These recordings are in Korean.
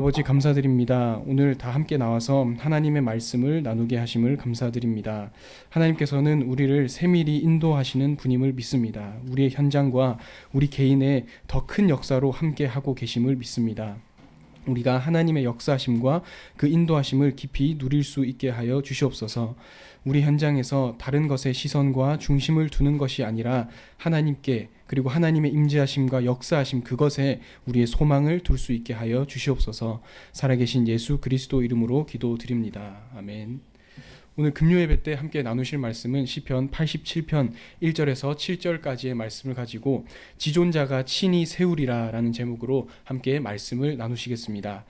아버지 감사드립니다. 오늘 다 함께 나와서 하나님의 말씀을 나누게 하심을 감사드립니다. 하나님께서는 우리를 세밀히 인도하시는 분임을 믿습니다. 우리의 현장과 우리 개인의 더 큰 역사로 함께 하고 계심을 믿습니다. 우리가 하나님의 역사하심과 그 인도하심을 깊이 누릴 수 있게 하여 주시옵소서. 우리 현장에서 다른 것에 시선과 중심을 두는 것이 아니라 하나님께, 그리고 하나님의 임재하심과 역사하심, 그것에 우리의 소망을 둘 수 있게 하여 주시옵소서. 살아계신 예수 그리스도 이름으로 기도드립니다. 아멘. 오늘 금요예배 때 함께 나누실 말씀은 시편 87편 1절에서 7절까지의 말씀을 가지고 지존자가 친히 세우리라 라는 제목으로 함께 말씀을 나누시겠습니다.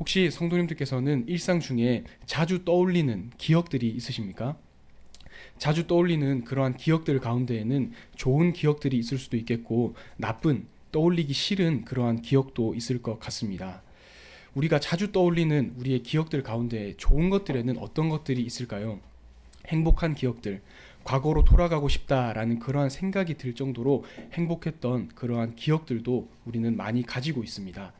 혹시 성도님들께서는 일상 중에 자주 떠올리는 기억들이 있으십니까? 자주 떠올리는 그러한 기억들 가운데에는 좋은 기억들이 있을 수도 있겠고, 나쁜, 떠올리기 싫은 그러한 기억도 있을 것 같습니다. 우리가 자주 떠올리는 우리의 기억들 가운데 좋은 것들에는 어떤 것들이 있을까요? 행복한 기억들, 과거로 돌아가고 싶다라는 그러한 생각이 들 정도로 행복했던 그러한 기억들도 우리는 많이 가지고 있습니다.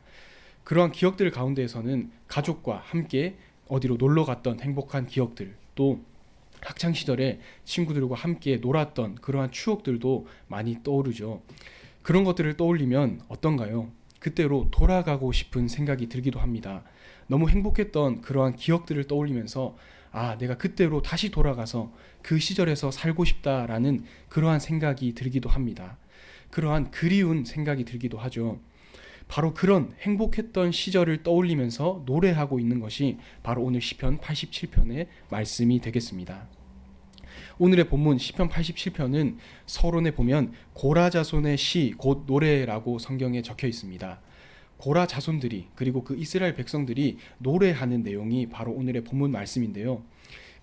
그러한 기억들 가운데에서는 가족과 함께 어디로 놀러 갔던 행복한 기억들, 또 학창시절에 친구들과 함께 놀았던 그러한 추억들도 많이 떠오르죠. 그런 것들을 떠올리면 어떤가요? 그때로 돌아가고 싶은 생각이 들기도 합니다. 너무 행복했던 그러한 기억들을 떠올리면서 내가 그때로 다시 돌아가서 그 시절에서 살고 싶다라는 그러한 생각이 들기도 합니다. 그러한 그리운 생각이 들기도 하죠. 바로 그런 행복했던 시절을 떠올리면서 노래하고 있는 것이 바로 오늘 시편 87편의 말씀이 되겠습니다. 오늘의 본문 시편 87편은 서론에 보면 고라 자손의 시 곧 노래라고 성경에 적혀 있습니다. 고라 자손들이, 그리고 그 이스라엘 백성들이 노래하는 내용이 바로 오늘의 본문 말씀인데요.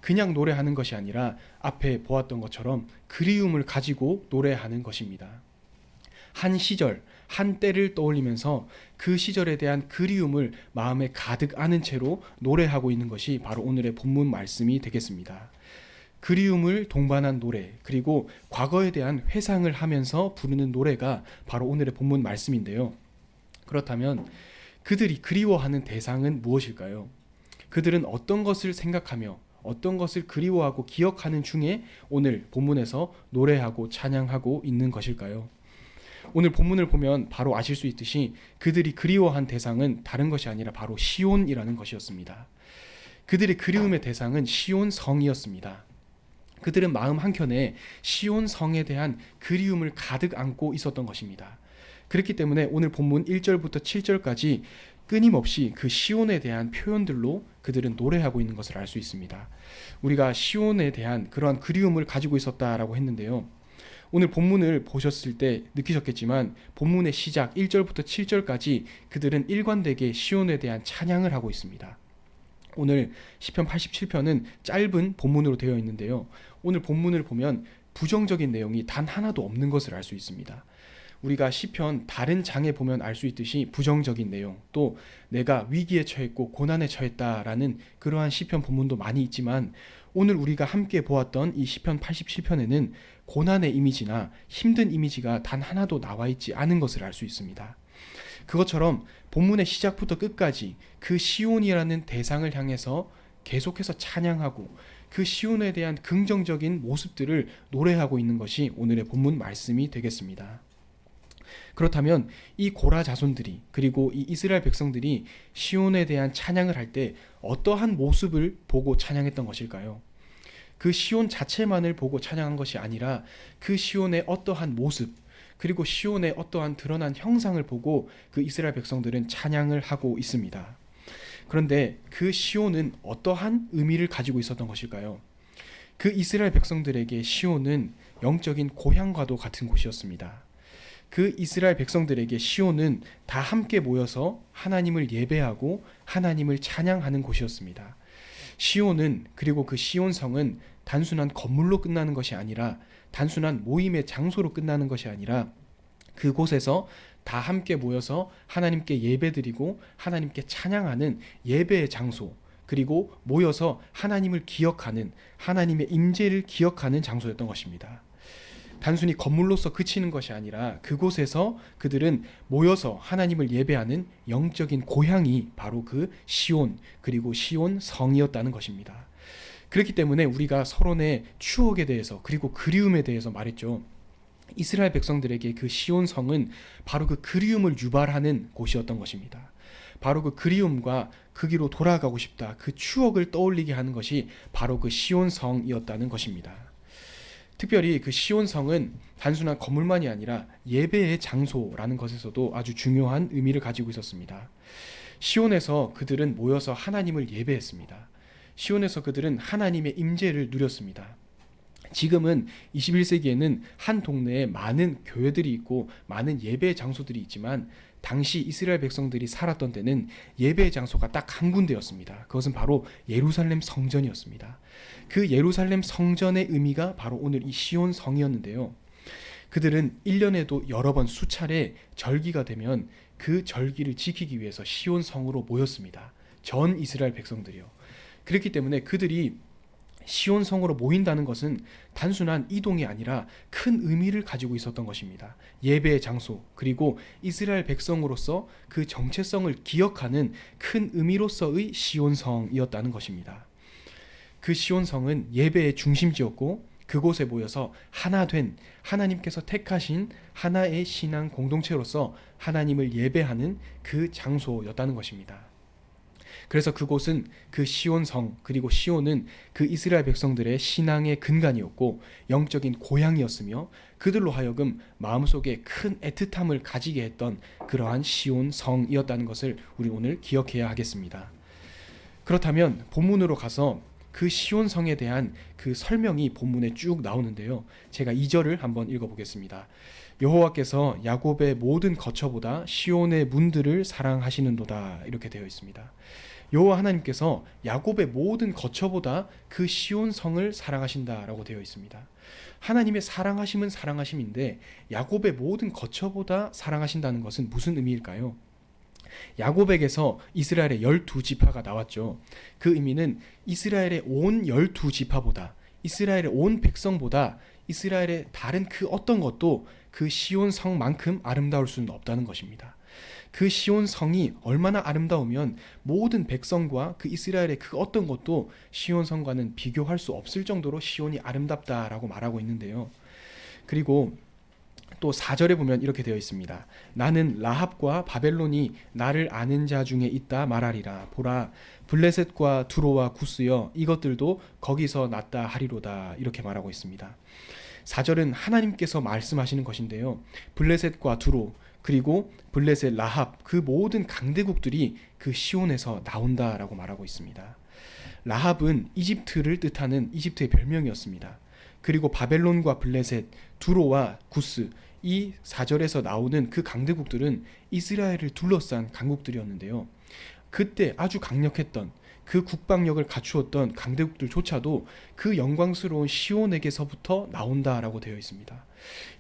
그냥 노래하는 것이 아니라 앞에 보았던 것처럼 그리움을 가지고 노래하는 것입니다. 한 시절, 한 때를 떠올리면서 그 시절에 대한 그리움을 마음에 가득 안은 채로 노래하고 있는 것이 바로 오늘의 본문 말씀이 되겠습니다. 그리움을 동반한 노래, 그리고 과거에 대한 회상을 하면서 부르는 노래가 바로 오늘의 본문 말씀인데요. 그렇다면 그들이 그리워하는 대상은 무엇일까요? 그들은 어떤 것을 생각하며 어떤 것을 그리워하고 기억하는 중에 오늘 본문에서 노래하고 찬양하고 있는 것일까요? 오늘 본문을 보면 바로 아실 수 있듯이 그들이 그리워한 대상은 다른 것이 아니라 바로 시온이라는 것이었습니다. 그들의 그리움의 대상은 시온 성이었습니다. 그들은 마음 한켠에 시온 성에 대한 그리움을 가득 안고 있었던 것입니다. 그렇기 때문에 오늘 본문 1절부터 7절까지 끊임없이 그 시온에 대한 표현들로 그들은 노래하고 있는 것을 알 수 있습니다. 우리가 시온에 대한 그러한 그리움을 가지고 있었다라고 했는데요. 오늘 본문을 보셨을 때 느끼셨겠지만 본문의 시작 1절부터 7절까지 그들은 일관되게 시온에 대한 찬양을 하고 있습니다. 오늘 시편 87편은 짧은 본문으로 되어 있는데요. 오늘 본문을 보면 부정적인 내용이 단 하나도 없는 것을 알 수 있습니다. 우리가 시편 다른 장에 보면 알 수 있듯이 부정적인 내용, 또 내가 위기에 처했고 고난에 처했다라는 그러한 시편 본문도 많이 있지만, 오늘 우리가 함께 보았던 이 시편 87편에는 고난의 이미지나 힘든 이미지가 단 하나도 나와 있지 않은 것을 알 수 있습니다. 그것처럼 본문의 시작부터 끝까지 그 시온이라는 대상을 향해서 계속해서 찬양하고 그 시온에 대한 긍정적인 모습들을 노래하고 있는 것이 오늘의 본문 말씀이 되겠습니다. 그렇다면 이 고라 자손들이, 그리고 이 이스라엘 백성들이 시온에 대한 찬양을 할 때 어떠한 모습을 보고 찬양했던 것일까요? 그 시온 자체만을 보고 찬양한 것이 아니라 그 시온의 어떠한 모습, 그리고 시온의 어떠한 드러난 형상을 보고 그 이스라엘 백성들은 찬양을 하고 있습니다. 그런데 그 시온은 어떠한 의미를 가지고 있었던 것일까요? 그 이스라엘 백성들에게 시온은 영적인 고향과도 같은 곳이었습니다. 그 이스라엘 백성들에게 시온은 다 함께 모여서 하나님을 예배하고 하나님을 찬양하는 곳이었습니다. 시온은, 그리고 그 시온성은 단순한 건물로 끝나는 것이 아니라, 단순한 모임의 장소로 끝나는 것이 아니라, 그곳에서 다 함께 모여서 하나님께 예배드리고 하나님께 찬양하는 예배의 장소, 그리고 모여서 하나님을 기억하는, 하나님의 임재를 기억하는 장소였던 것입니다. 단순히 건물로서 그치는 것이 아니라 그곳에서 그들은 모여서 하나님을 예배하는 영적인 고향이 바로 그 시온, 그리고 시온 성이었다는 것입니다. 그렇기 때문에 우리가 서론의 추억에 대해서 그리고 그리움에 대해서 말했죠. 이스라엘 백성들에게 그 시온 성은 바로 그 그리움을 유발하는 곳이었던 것입니다. 바로 그 그리움과 거기로 돌아가고 싶다, 그 추억을 떠올리게 하는 것이 바로 그 시온 성이었다는 것입니다. 특별히 그 시온 성은 단순한 건물만이 아니라 예배의 장소라는 것에서도 아주 중요한 의미를 가지고 있었습니다. 시온에서 그들은 모여서 하나님을 예배했습니다. 시온에서 그들은 하나님의 임재를 누렸습니다. 지금은 21세기에는 한 동네에 많은 교회들이 있고 많은 예배 장소들이 있지만 당시 이스라엘 백성들이 살았던 때는 예배 장소가 딱 한 군데였습니다. 그것은 바로 예루살렘 성전이었습니다. 그 예루살렘 성전의 의미가 바로 오늘 이 시온 성이었는데요. 그들은 1년에도 여러 번 수차례 절기가 되면 그 절기를 지키기 위해서 시온 성으로 모였습니다. 전 이스라엘 백성들이요. 그렇기 때문에 그들이 시온 성으로 모인다는 것은 단순한 이동이 아니라 큰 의미를 가지고 있었던 것입니다. 예배의 장소, 그리고 이스라엘 백성으로서 그 정체성을 기억하는 큰 의미로서의 시온 성이었다는 것입니다. 그 시온 성은 예배의 중심지였고 그곳에 모여서 하나 된 하나님께서 택하신 하나의 신앙 공동체로서 하나님을 예배하는 그 장소였다는 것입니다. 그래서 그곳은 그 시온성, 그리고 시온은 그 이스라엘 백성들의 신앙의 근간이었고 영적인 고향이었으며 그들로 하여금 마음속에 큰 애틋함을 가지게 했던 그러한 시온성이었다는 것을 우리 오늘 기억해야 하겠습니다. 그렇다면 본문으로 가서 그 시온성에 대한 그 설명이 본문에 쭉 나오는데요. 제가 2절을 한번 읽어보겠습니다. 여호와께서 야곱의 모든 거처보다 시온의 문들을 사랑하시는도다, 이렇게 되어 있습니다. 여호와 하나님께서 야곱의 모든 거처보다 그 시온 성을 사랑하신다라고 되어 있습니다. 하나님의 사랑하심은 사랑하심인데 야곱의 모든 거처보다 사랑하신다는 것은 무슨 의미일까요? 야곱에게서 이스라엘의 12지파가 나왔죠. 그 의미는 이스라엘의 온 12지파보다, 이스라엘의 온 백성보다 이스라엘의 다른 그 어떤 것도 그 시온 성만큼 아름다울 수는 없다는 것입니다. 그 시온 성이 얼마나 아름다우면 모든 백성과 그 이스라엘의 그 어떤 것도 시온 성과는 비교할 수 없을 정도로 시온이 아름답다라고 말하고 있는데요. 그리고 또 4절에 보면 이렇게 되어 있습니다. 나는 라합과 바벨론이 나를 아는 자 중에 있다 말하리라. 보라, 블레셋과 두로와 구스여, 이것들도 거기서 났다 하리로다, 이렇게 말하고 있습니다. 4절은 하나님께서 말씀하시는 것인데요. 블레셋과 두로, 그리고 블레셋, 라합, 그 모든 강대국들이 그 시온에서 나온다라고 말하고 있습니다. 라합은 이집트를 뜻하는 이집트의 별명이었습니다. 그리고 바벨론과 블레셋, 두로와 구스, 이 4절에서 나오는 그 강대국들은 이스라엘을 둘러싼 강국들이었는데요. 그때 아주 강력했던 그 국방력을 갖추었던 강대국들조차도 그 영광스러운 시온에게서부터 나온다라고 되어 있습니다.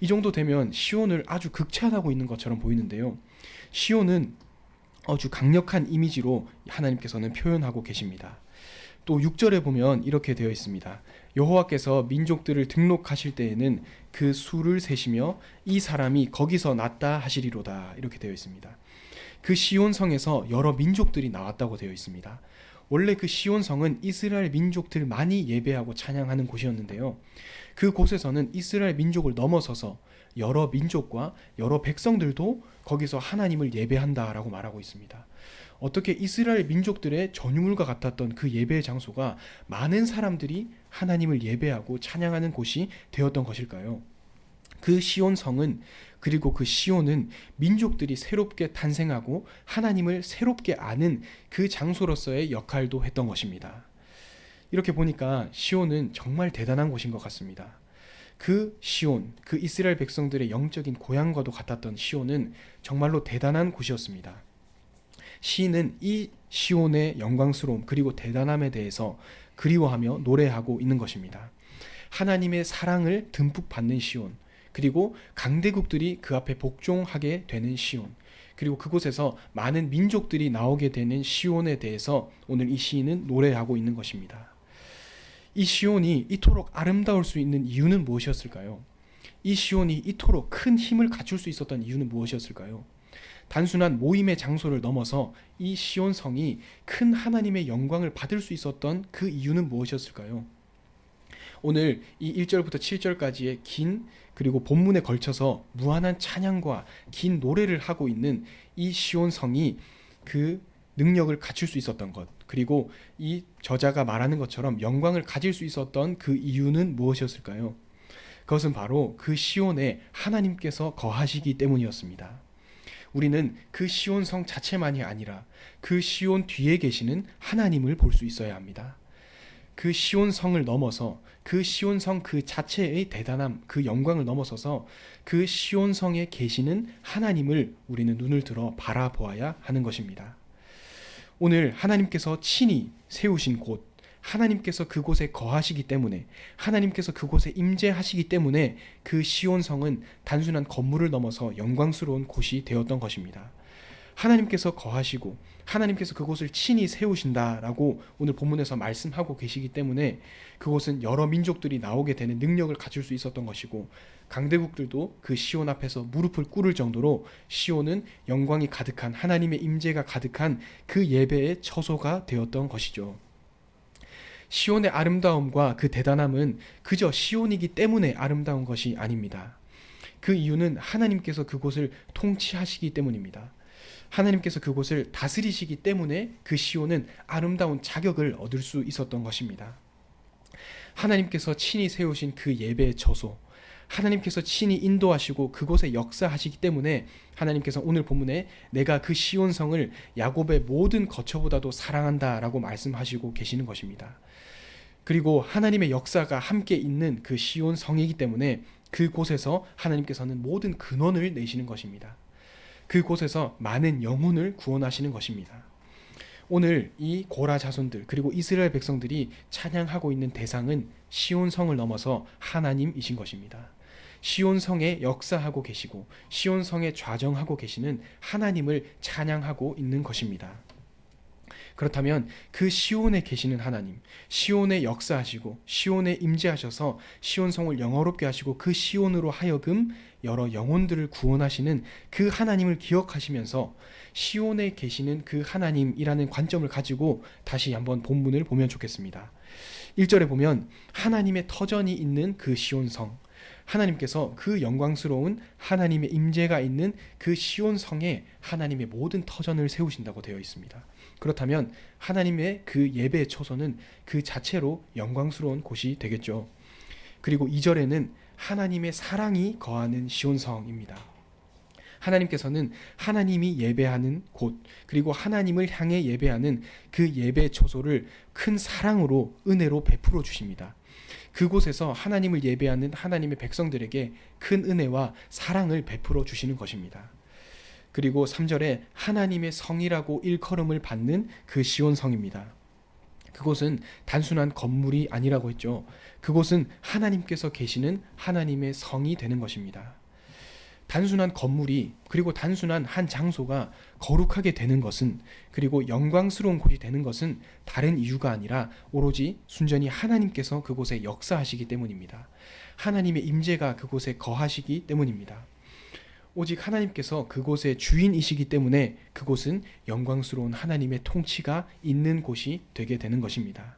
이 정도 되면 시온을 아주 극찬하고 있는 것처럼 보이는데요. 시온은 아주 강력한 이미지로 하나님께서는 표현하고 계십니다. 또 6절에 보면 이렇게 되어 있습니다. 여호와께서 민족들을 등록하실 때에는 그 수를 세시며 이 사람이 거기서 났다 하시리로다, 이렇게 되어 있습니다. 그 시온성에서 여러 민족들이 나왔다고 되어 있습니다. 원래 그 시온성은 이스라엘 민족들만이 예배하고 찬양하는 곳이었는데요. 그 곳에서는 이스라엘 민족을 넘어서서 여러 민족과 여러 백성들도 거기서 하나님을 예배한다라고 말하고 있습니다. 어떻게 이스라엘 민족들의 전유물과 같았던 그 예배의 장소가 많은 사람들이 하나님을 예배하고 찬양하는 곳이 되었던 것일까요? 그 시온성은, 그리고 그 시온은 민족들이 새롭게 탄생하고 하나님을 새롭게 아는 그 장소로서의 역할도 했던 것입니다. 이렇게 보니까 시온은 정말 대단한 곳인 것 같습니다. 그 시온, 그 이스라엘 백성들의 영적인 고향과도 같았던 시온은 정말로 대단한 곳이었습니다. 시인은 이 시온의 영광스러움 그리고 대단함에 대해서 그리워하며 노래하고 있는 것입니다. 하나님의 사랑을 듬뿍 받는 시온, 그리고 강대국들이 그 앞에 복종하게 되는 시온, 그리고 그곳에서 많은 민족들이 나오게 되는 시온에 대해서 오늘 이 시인은 노래하고 있는 것입니다. 이 시온이 이토록 아름다울 수 있는 이유는 무엇이었을까요? 이 시온이 이토록 큰 힘을 갖출 수 있었던 이유는 무엇이었을까요? 단순한 모임의 장소를 넘어서 이 시온 성이 큰 하나님의 영광을 받을 수 있었던 그 이유는 무엇이었을까요? 오늘 이 1절부터 7절까지의 긴 그리고 본문에 걸쳐서 무한한 찬양과 긴 노래를 하고 있는 이 시온 성이 그 능력을 갖출 수 있었던 것, 그리고 이 저자가 말하는 것처럼 영광을 가질 수 있었던 그 이유는 무엇이었을까요? 그것은 바로 그 시온에 하나님께서 거하시기 때문이었습니다. 우리는 그 시온 성 자체만이 아니라 그 시온 뒤에 계시는 하나님을 볼 수 있어야 합니다. 그 시온 성을 넘어서 그 시온 성 그 자체의 대단함, 그 영광을 넘어서서 그 시온 성에 계시는 하나님을 우리는 눈을 들어 바라보아야 하는 것입니다. 오늘 하나님께서 친히 세우신 곳, 하나님께서 그곳에 거하시기 때문에, 하나님께서 그곳에 임재하시기 때문에 그 시온 성은 단순한 건물을 넘어서 영광스러운 곳이 되었던 것입니다. 하나님께서 거하시고 하나님께서 그곳을 친히 세우신다라고 오늘 본문에서 말씀하고 계시기 때문에 그곳은 여러 민족들이 나오게 되는 능력을 갖출 수 있었던 것이고, 강대국들도 그 시온 앞에서 무릎을 꿇을 정도로 시온은 영광이 가득한, 하나님의 임재가 가득한 그 예배의 처소가 되었던 것이죠. 시온의 아름다움과 그 대단함은 그저 시온이기 때문에 아름다운 것이 아닙니다. 그 이유는 하나님께서 그곳을 통치하시기 때문입니다. 하나님께서 그곳을 다스리시기 때문에 그 시온은 아름다운 자격을 얻을 수 있었던 것입니다. 하나님께서 친히 세우신 그 예배의 처소, 하나님께서 친히 인도하시고 그곳에 역사하시기 때문에 하나님께서 오늘 본문에 내가 그 시온 성을 야곱의 모든 거처보다도 사랑한다라고 말씀하시고 계시는 것입니다. 그리고 하나님의 역사가 함께 있는 그 시온 성이기 때문에 그곳에서 하나님께서는 모든 근원을 내시는 것입니다. 그곳에서 많은 영혼을 구원하시는 것입니다. 오늘 이 고라 자손들 그리고 이스라엘 백성들이 찬양하고 있는 대상은 시온 성을 넘어서 하나님이신 것입니다. 시온 성에 역사하고 계시고 시온 성에 좌정하고 계시는 하나님을 찬양하고 있는 것입니다. 그렇다면 그 시온에 계시는 하나님, 시온에 역사하시고 시온에 임재하셔서 시온 성을 영화롭게 하시고 그 시온으로 하여금 여러 영혼들을 구원하시는 그 하나님을 기억하시면서 시온에 계시는 그 하나님이라는 관점을 가지고 다시 한번 본문을 보면 좋겠습니다. 1절에 보면 하나님의 터전이 있는 그 시온 성, 하나님께서 그 영광스러운 하나님의 임재가 있는 그 시온 성에 하나님의 모든 터전을 세우신다고 되어 있습니다. 그렇다면 하나님의 그 예배의 처소는 그 자체로 영광스러운 곳이 되겠죠. 그리고 2절에는 하나님의 사랑이 거하는 시온 성입니다. 하나님께서는 하나님이 예배하는 곳, 그리고 하나님을 향해 예배하는 그 예배 처소를 큰 사랑으로, 은혜로 베풀어 주십니다. 그곳에서 하나님을 예배하는 하나님의 백성들에게 큰 은혜와 사랑을 베풀어 주시는 것입니다. 그리고 3절에 하나님의 성이라고 일컬음을 받는 그 시온 성입니다. 그곳은 단순한 건물이 아니라고 했죠. 그곳은 하나님께서 계시는 하나님의 성이 되는 것입니다. 단순한 건물이, 그리고 단순한 한 장소가 거룩하게 되는 것은, 그리고 영광스러운 곳이 되는 것은 다른 이유가 아니라 오로지 순전히 하나님께서 그곳에 역사하시기 때문입니다. 하나님의 임재가 그곳에 거하시기 때문입니다. 오직 하나님께서 그곳의 주인이시기 때문에 그곳은 영광스러운 하나님의 통치가 있는 곳이 되게 되는 것입니다.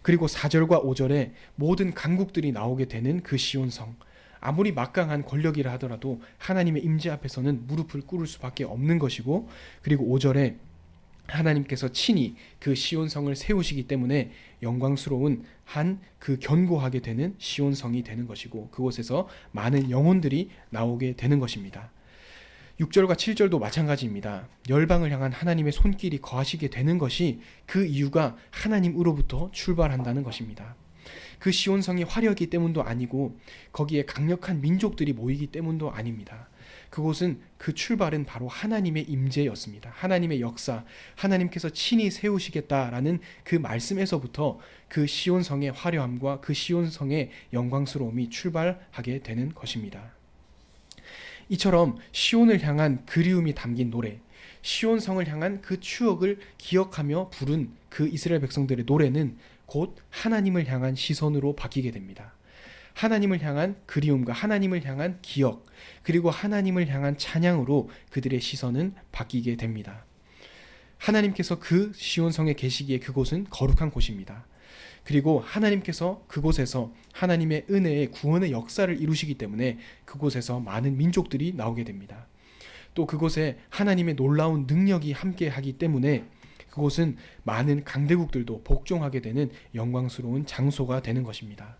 그리고 4절과 5절에 모든 강국들이 나오게 되는 그 시온성, 아무리 막강한 권력이라 하더라도 하나님의 임재 앞에서는 무릎을 꿇을 수밖에 없는 것이고, 그리고 5절에 하나님께서 친히 그 시온성을 세우시기 때문에 영광스러운 한 그 견고하게 되는 시온성이 되는 것이고, 그곳에서 많은 영혼들이 나오게 되는 것입니다. 6절과 7절도 마찬가지입니다. 열방을 향한 하나님의 손길이 거하시게 되는 것이 그 이유가 하나님으로부터 출발한다는 것입니다. 그 시온성이 화려하기 때문도 아니고 거기에 강력한 민족들이 모이기 때문도 아닙니다. 그곳은, 그 출발은 바로 하나님의 임재였습니다. 하나님의 역사, 하나님께서 친히 세우시겠다라는 그 말씀에서부터 그 시온성의 화려함과 그 시온성의 영광스러움이 출발하게 되는 것입니다. 이처럼 시온을 향한 그리움이 담긴 노래, 시온성을 향한 그 추억을 기억하며 부른 그 이스라엘 백성들의 노래는 곧 하나님을 향한 시선으로 바뀌게 됩니다. 하나님을 향한 그리움과 하나님을 향한 기억, 그리고 하나님을 향한 찬양으로 그들의 시선은 바뀌게 됩니다. 하나님께서 그 시온성에 계시기에 그곳은 거룩한 곳입니다. 그리고 하나님께서 그곳에서 하나님의 은혜의 구원의 역사를 이루시기 때문에 그곳에서 많은 민족들이 나오게 됩니다. 또 그곳에 하나님의 놀라운 능력이 함께하기 때문에 그곳은 많은 강대국들도 복종하게 되는 영광스러운 장소가 되는 것입니다.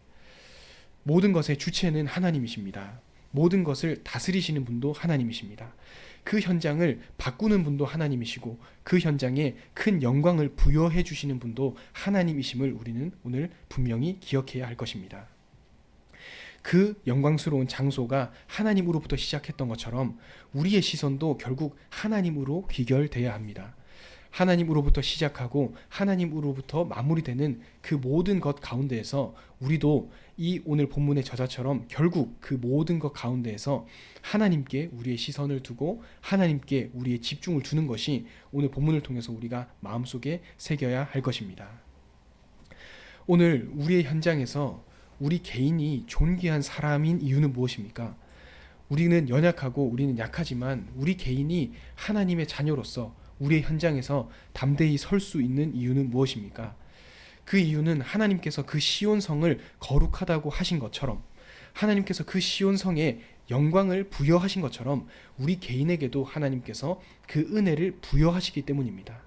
모든 것의 주체는 하나님이십니다. 모든 것을 다스리시는 분도 하나님이십니다. 그 현장을 바꾸는 분도 하나님이시고 그 현장에 큰 영광을 부여해 주시는 분도 하나님이심을 우리는 오늘 분명히 기억해야 할 것입니다. 그 영광스러운 장소가 하나님으로부터 시작했던 것처럼 우리의 시선도 결국 하나님으로 귀결돼야 합니다. 하나님으로부터 시작하고 하나님으로부터 마무리되는 그 모든 것 가운데에서 우리도 이 오늘 본문의 저자처럼 결국 그 모든 것 가운데에서 하나님께 우리의 시선을 두고 하나님께 우리의 집중을 두는 것이 오늘 본문을 통해서 우리가 마음속에 새겨야 할 것입니다. 오늘 우리의 현장에서 우리 개인이 존귀한 사람인 이유는 무엇입니까? 우리는 연약하고 우리는 약하지만 우리 개인이 하나님의 자녀로서 우리의 현장에서 담대히 설 수 있는 이유는 무엇입니까? 그 이유는 하나님께서 그 시온성을 거룩하다고 하신 것처럼 하나님께서 그 시온성에 영광을 부여하신 것처럼 우리 개인에게도 하나님께서 그 은혜를 부여하시기 때문입니다.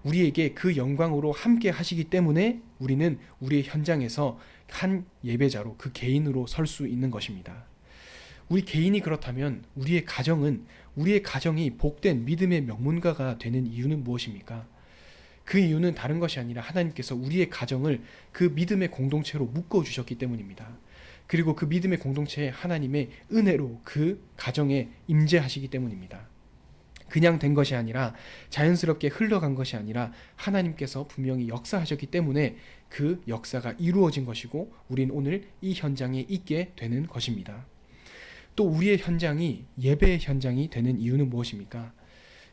우리에게 그 영광으로 함께 하시기 때문에 우리는 우리의 현장에서 한 예배자로 그 개인으로 설 수 있는 것입니다. 우리 개인이 그렇다면 우리의 가정이 복된 믿음의 명문가가 되는 이유는 무엇입니까? 그 이유는 다른 것이 아니라 하나님께서 우리의 가정을 그 믿음의 공동체로 묶어주셨기 때문입니다. 그리고 그 믿음의 공동체에 하나님의 은혜로 그 가정에 임재하시기 때문입니다. 그냥 된 것이 아니라 자연스럽게 흘러간 것이 아니라 하나님께서 분명히 역사하셨기 때문에 그 역사가 이루어진 것이고 우린 오늘 이 현장에 있게 되는 것입니다. 또 우리의 현장이 예배의 현장이 되는 이유는 무엇입니까?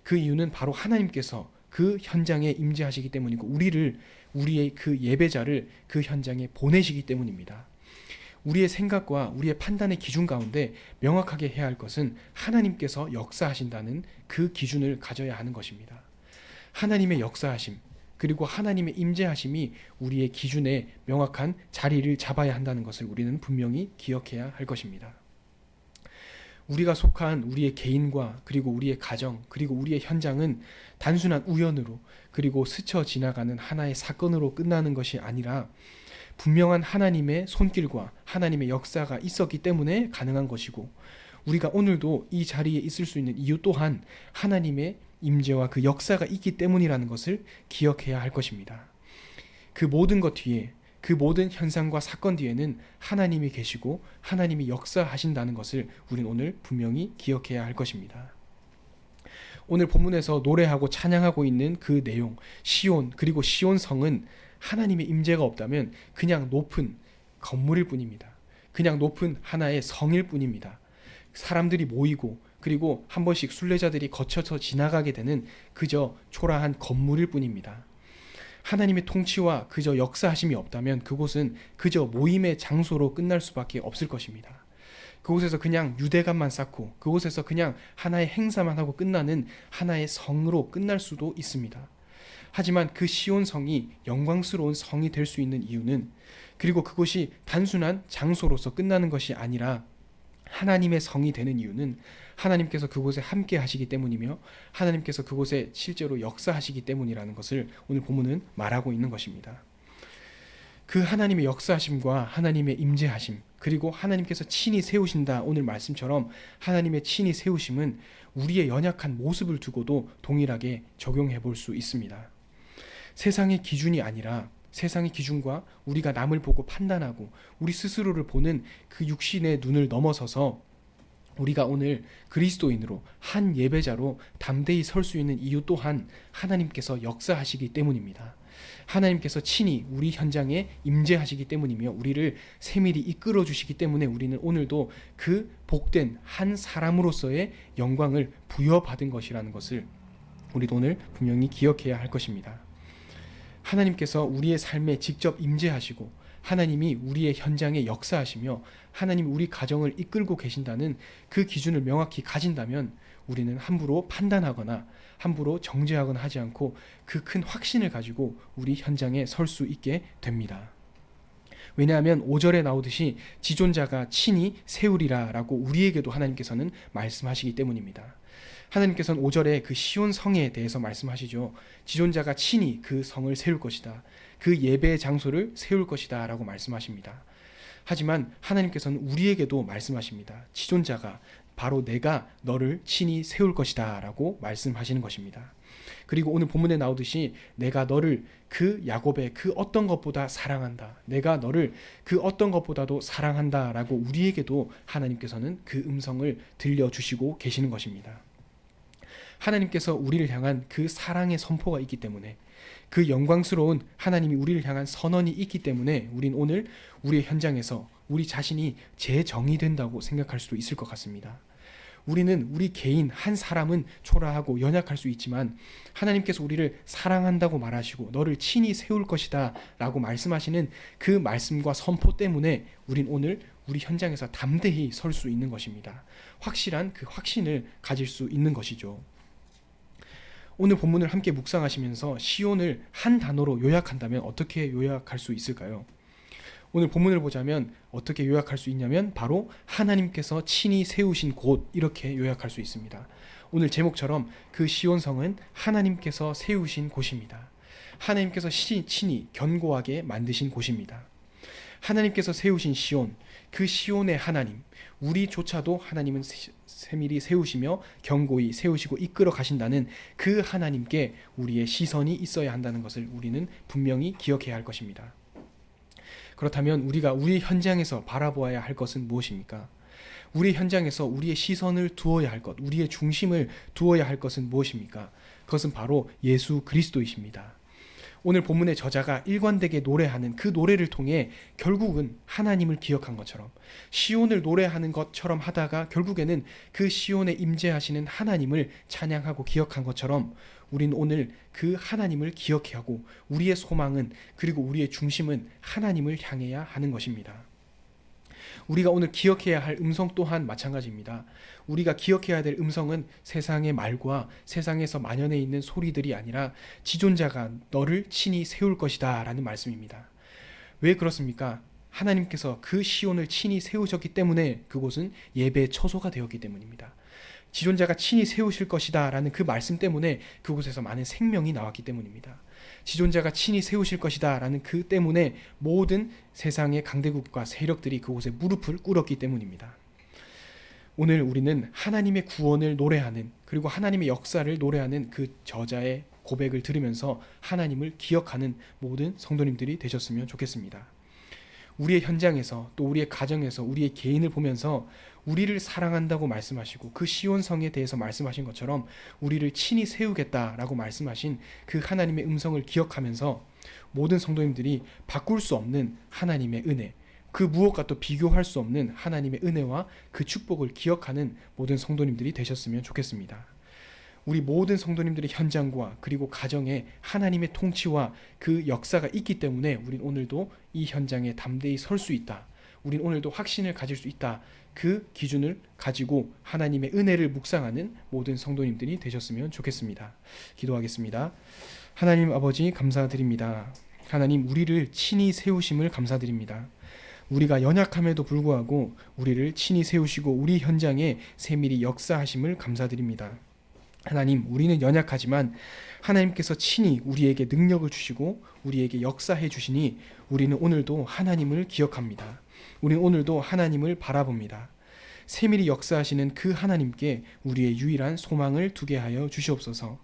그 이유는 바로 하나님께서 그 현장에 임재하시기 때문이고 우리의 그 예배자를 그 현장에 보내시기 때문입니다. 우리의 생각과 우리의 판단의 기준 가운데 명확하게 해야 할 것은 하나님께서 역사하신다는 그 기준을 가져야 하는 것입니다. 하나님의 역사하심 그리고 하나님의 임재하심이 우리의 기준에 명확한 자리를 잡아야 한다는 것을 우리는 분명히 기억해야 할 것입니다. 우리가 속한 우리의 개인과 그리고 우리의 가정 그리고 우리의 현장은 단순한 우연으로 그리고 스쳐 지나가는 하나의 사건으로 끝나는 것이 아니라 분명한 하나님의 손길과 하나님의 역사가 있었기 때문에 가능한 것이고 우리가 오늘도 이 자리에 있을 수 있는 이유 또한 하나님의 임재와 그 역사가 있기 때문이라는 것을 기억해야 할 것입니다. 그 모든 것 뒤에 그 모든 현상과 사건 뒤에는 하나님이 계시고 하나님이 역사하신다는 것을 우리는 오늘 분명히 기억해야 할 것입니다. 오늘 본문에서 노래하고 찬양하고 있는 그 내용, 시온 그리고 시온성은 하나님의 임재가 없다면 그냥 높은 건물일 뿐입니다. 그냥 높은 하나의 성일 뿐입니다. 사람들이 모이고 그리고 한 번씩 순례자들이 거쳐서 지나가게 되는 그저 초라한 건물일 뿐입니다. 하나님의 통치와 그저 역사하심이 없다면 그곳은 그저 모임의 장소로 끝날 수밖에 없을 것입니다. 그곳에서 그냥 유대감만 쌓고 그곳에서 그냥 하나의 행사만 하고 끝나는 하나의 성으로 끝날 수도 있습니다. 하지만 그 시온성이 영광스러운 성이 될 수 있는 이유는 그리고 그것이 단순한 장소로서 끝나는 것이 아니라 하나님의 성이 되는 이유는 하나님께서 그곳에 함께 하시기 때문이며 하나님께서 그곳에 실제로 역사하시기 때문이라는 것을 오늘 본문은 말하고 있는 것입니다. 그 하나님의 역사하심과 하나님의 임재하심 그리고 하나님께서 친히 세우신다 오늘 말씀처럼 하나님의 친히 세우심은 우리의 연약한 모습을 두고도 동일하게 적용해 볼 수 있습니다. 세상의 기준이 아니라 세상의 기준과 우리가 남을 보고 판단하고 우리 스스로를 보는 그 육신의 눈을 넘어서서 우리가 오늘 그리스도인으로 한 예배자로 담대히 설 수 있는 이유 또한 하나님께서 역사하시기 때문입니다. 하나님께서 친히 우리 현장에 임재하시기 때문이며 우리를 세밀히 이끌어 주시기 때문에 우리는 오늘도 그 복된 한 사람으로서의 영광을 부여받은 것이라는 것을 우리도 오늘 분명히 기억해야 할 것입니다. 하나님께서 우리의 삶에 직접 임재하시고 하나님이 우리의 현장에 역사하시며 하나님이 우리 가정을 이끌고 계신다는 그 기준을 명확히 가진다면 우리는 함부로 판단하거나 함부로 정죄하거나 하지 않고 그 큰 확신을 가지고 우리 현장에 설 수 있게 됩니다. 왜냐하면 5절에 나오듯이 지존자가 친히 세우리라 라고 우리에게도 하나님께서는 말씀하시기 때문입니다. 하나님께서는 5절에 그 시온 성에 대해서 말씀하시죠. 지존자가 친히 그 성을 세울 것이다. 그 예배의 장소를 세울 것이다 라고 말씀하십니다. 하지만 하나님께서는 우리에게도 말씀하십니다. 지존자가 바로 내가 너를 친히 세울 것이다 라고 말씀하시는 것입니다. 그리고 오늘 본문에 나오듯이 내가 너를 그 야곱의 그 어떤 것보다 사랑한다. 내가 너를 그 어떤 것보다도 사랑한다 라고 우리에게도 하나님께서는 그 음성을 들려주시고 계시는 것입니다. 하나님께서 우리를 향한 그 사랑의 선포가 있기 때문에 그 영광스러운 하나님이 우리를 향한 선언이 있기 때문에 우린 오늘 우리의 현장에서 우리 자신이 재정의된다고 생각할 수도 있을 것 같습니다. 우리는 우리 개인 한 사람은 초라하고 연약할 수 있지만 하나님께서 우리를 사랑한다고 말하시고 너를 친히 세울 것이다 라고 말씀하시는 그 말씀과 선포 때문에 우린 오늘 우리 현장에서 담대히 설 수 있는 것입니다. 확실한 그 확신을 가질 수 있는 것이죠. 오늘 본문을 함께 묵상하시면서 시온을 한 단어로 요약한다면 어떻게 요약할 수 있을까요? 오늘 본문을 보자면 어떻게 요약할 수 있냐면 바로 하나님께서 친히 세우신 곳 이렇게 요약할 수 있습니다. 오늘 제목처럼 그 시온성은 하나님께서 세우신 곳입니다. 하나님께서 친히 견고하게 만드신 곳입니다. 하나님께서 세우신 시온, 그 시온의 하나님, 우리조차도 하나님은 세밀히 세우시며 견고히 세우시고 이끌어 가신다는 그 하나님께 우리의 시선이 있어야 한다는 것을 우리는 분명히 기억해야 할 것입니다. 그렇다면 우리가 우리 현장에서 바라보아야 할 것은 무엇입니까? 우리 현장에서 우리의 시선을 두어야 할 것, 우리의 중심을 두어야 할 것은 무엇입니까? 그것은 바로 예수 그리스도이십니다. 오늘 본문의 저자가 일관되게 노래하는 그 노래를 통해 결국은 하나님을 기억한 것처럼 시온을 노래하는 것처럼 하다가 결국에는 그 시온에 임재하시는 하나님을 찬양하고 기억한 것처럼 우리는 오늘 그 하나님을 기억하고 우리의 소망은 그리고 우리의 중심은 하나님을 향해야 하는 것입니다. 우리가 오늘 기억해야 할 음성 또한 마찬가지입니다. 우리가 기억해야 될 음성은 세상의 말과 세상에서 만연해 있는 소리들이 아니라 지존자가 너를 친히 세울 것이다 라는 말씀입니다. 왜 그렇습니까? 하나님께서 그 시온을 친히 세우셨기 때문에 그곳은 예배의 처소가 되었기 때문입니다. 지존자가 친히 세우실 것이다 라는 그 말씀 때문에 그곳에서 많은 생명이 나왔기 때문입니다. 지존자가 친히 세우실 것이다 라는 그 때문에 모든 세상의 강대국과 세력들이 그곳에 무릎을 꿇었기 때문입니다. 오늘 우리는 하나님의 구원을 노래하는 그리고 하나님의 역사를 노래하는 그 저자의 고백을 들으면서 하나님을 기억하는 모든 성도님들이 되셨으면 좋겠습니다. 우리의 현장에서 또 우리의 가정에서 우리의 개인을 보면서 우리를 사랑한다고 말씀하시고 그 시온성에 대해서 말씀하신 것처럼 우리를 친히 세우겠다라고 말씀하신 그 하나님의 음성을 기억하면서 모든 성도님들이 바꿀 수 없는 하나님의 은혜, 그 무엇과 또 비교할 수 없는 하나님의 은혜와 그 축복을 기억하는 모든 성도님들이 되셨으면 좋겠습니다. 우리 모든 성도님들의 현장과 그리고 가정에 하나님의 통치와 그 역사가 있기 때문에 우린 오늘도 이 현장에 담대히 설 수 있다. 우린 오늘도 확신을 가질 수 있다. 그 기준을 가지고 하나님의 은혜를 묵상하는 모든 성도님들이 되셨으면 좋겠습니다. 기도하겠습니다. 하나님 아버지 감사드립니다. 하나님 우리를 친히 세우심을 감사드립니다. 우리가 연약함에도 불구하고 우리를 친히 세우시고 우리 현장에 세밀히 역사하심을 감사드립니다. 하나님, 우리는 연약하지만 하나님께서 친히 우리에게 능력을 주시고 우리에게 역사해 주시니 우리는 오늘도 하나님을 기억합니다. 우리는 오늘도 하나님을 바라봅니다. 세밀히 역사하시는 그 하나님께 우리의 유일한 소망을 두게 하여 주시옵소서.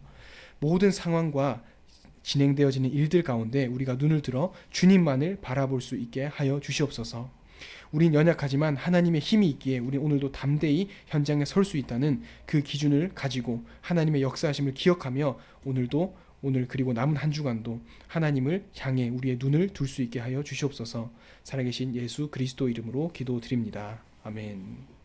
모든 상황과 진행되어지는 일들 가운데 우리가 눈을 들어 주님만을 바라볼 수 있게 하여 주시옵소서. 우린 연약하지만 하나님의 힘이 있기에 우리 오늘도 담대히 현장에 설 수 있다는 그 기준을 가지고 하나님의 역사하심을 기억하며 오늘 그리고 남은 한 주간도 하나님을 향해 우리의 눈을 둘 수 있게 하여 주시옵소서. 살아계신 예수 그리스도 이름으로 기도드립니다. 아멘.